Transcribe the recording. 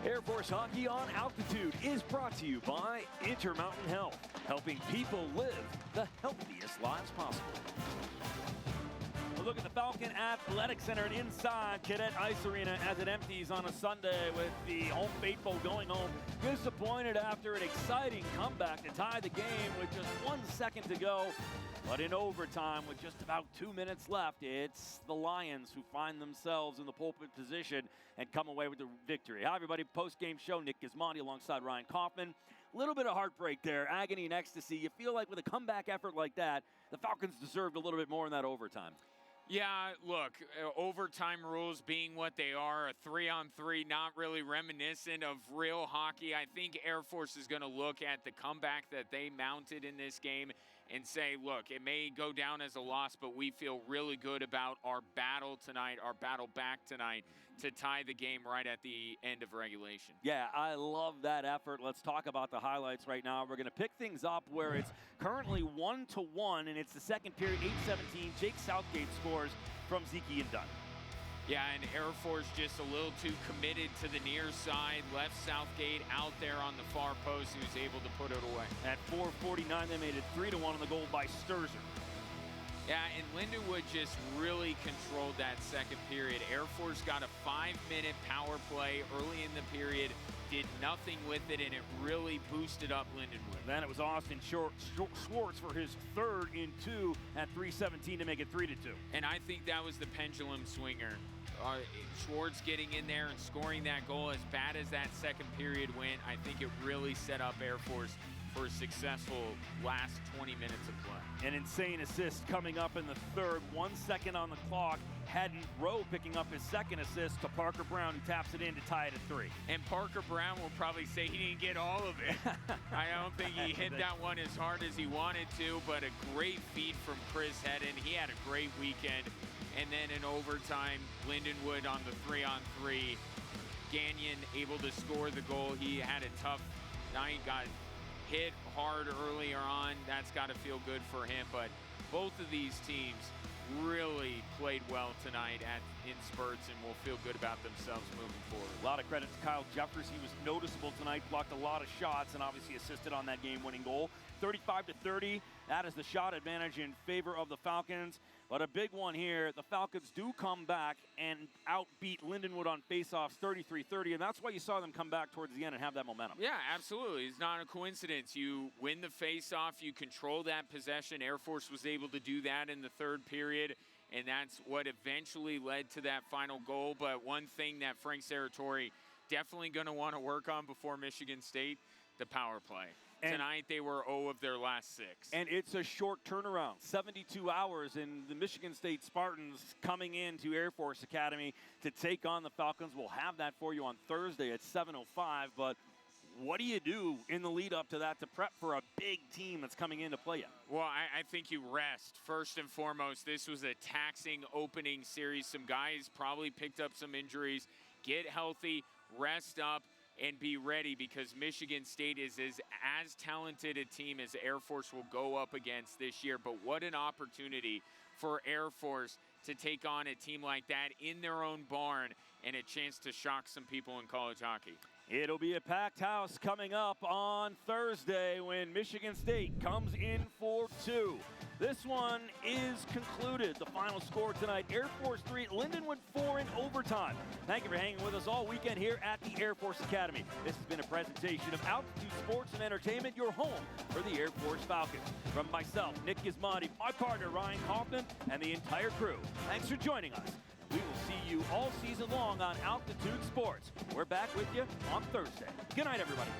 Air Force Hockey on Altitude is brought to you by Intermountain Health, helping people live the healthiest lives possible. A look at the Falcon Athletic Center and inside Cadet Ice Arena as it empties on a Sunday with the home faithful going home disappointed after an exciting comeback to tie the game with just 1 second to go. But in overtime, with just about 2 minutes left, it's the Lions who find themselves in the pulpit position and come away with the victory. Hi, everybody. Post-game show, Nick Gismondi alongside Ryan Kaufman. A little bit of heartbreak there, agony and ecstasy. You feel like with a comeback effort like that, the Falcons deserved a little bit more in that overtime. Yeah, look, overtime rules being what they are, a 3-on-3, not really reminiscent of real hockey. I think Air Force is going to look at the comeback that they mounted in this game and say, look, it may go down as a loss, but we feel really good about our battle tonight, our battle back tonight to tie the game right at the end of regulation. Yeah, I love that effort. Let's talk about the highlights right now. We're going to pick things up where it's currently 1-1, and it's the second period, 8-17. Jake Southgate scores from Zeke and Dunn. Yeah, and Air Force just a little too committed to the near side, left Southgate out there on the far post, who's able to put it away. At 4:49, they made it 3-1 on the goal by Sturzer. Yeah, and Lindenwood just really controlled that second period. Air Force got a 5-minute power play early in the period, did nothing with it, and it really boosted up Lindenwood. Then it was Austin Schwartz for his third in 2 at 3:17 to make it 3-2. And I think that was the pendulum swinger. Schwartz getting in there and scoring that goal. As bad as that second period went, I think it really set up Air Force for a successful last 20 minutes of play. An insane assist coming up in the third. 1 second on the clock. Haddon Rowe picking up his second assist to Parker Brown, who taps it in to tie it at 3. And Parker Brown will probably say he didn't get all of it. I don't think he hit that one as hard as he wanted to, but a great feed from Chris Haddon. He had a great weekend. And then in overtime, Lindenwood on the 3-on-3. Gagnon able to score the goal. He had a tough night, got hit hard earlier on. That's got to feel good for him. But both of these teams really played well tonight in spurts and will feel good about themselves moving forward. A lot of credit to Kyle Jeffers. He was noticeable tonight, blocked a lot of shots, and obviously assisted on that game-winning goal. 35-30, that is the shot advantage in favor of the Falcons. But a big one here, the Falcons do come back and outbeat Lindenwood on faceoffs 33-30, and that's why you saw them come back towards the end and have that momentum. Yeah, absolutely. It's not a coincidence. You win the faceoff, you control that possession. Air Force was able to do that in the third period, and that's what eventually led to that final goal. But one thing that Frank Serratori definitely going to want to work on before Michigan State, the power play. And tonight they were 0 of their last 6. And it's a short turnaround, 72 hours, and the Michigan State Spartans coming into Air Force Academy to take on the Falcons. We'll have that for you on Thursday at 7:05. But what do you do in the lead up to that to prep for a big team that's coming in to play you? Well, I think you rest. First and foremost, this was a taxing opening series. Some guys probably picked up some injuries. Get healthy, rest up, and be ready, because Michigan State is as talented a team as Air Force will go up against this year. But what an opportunity for Air Force to take on a team like that in their own barn and a chance to shock some people in college hockey. It'll be a packed house coming up on Thursday when Michigan State comes in for 2. This one is concluded. The final score tonight, Air Force 3, Lindenwood 4 in overtime. Thank you for hanging with us all weekend here at the Air Force Academy. This has been a presentation of Altitude Sports and Entertainment, your home for the Air Force Falcons. From myself, Nick Gismondi, my partner Ryan Kaufman, and the entire crew, thanks for joining us. We will see you all season long on Altitude Sports. We're back with you on Thursday. Good night, everybody.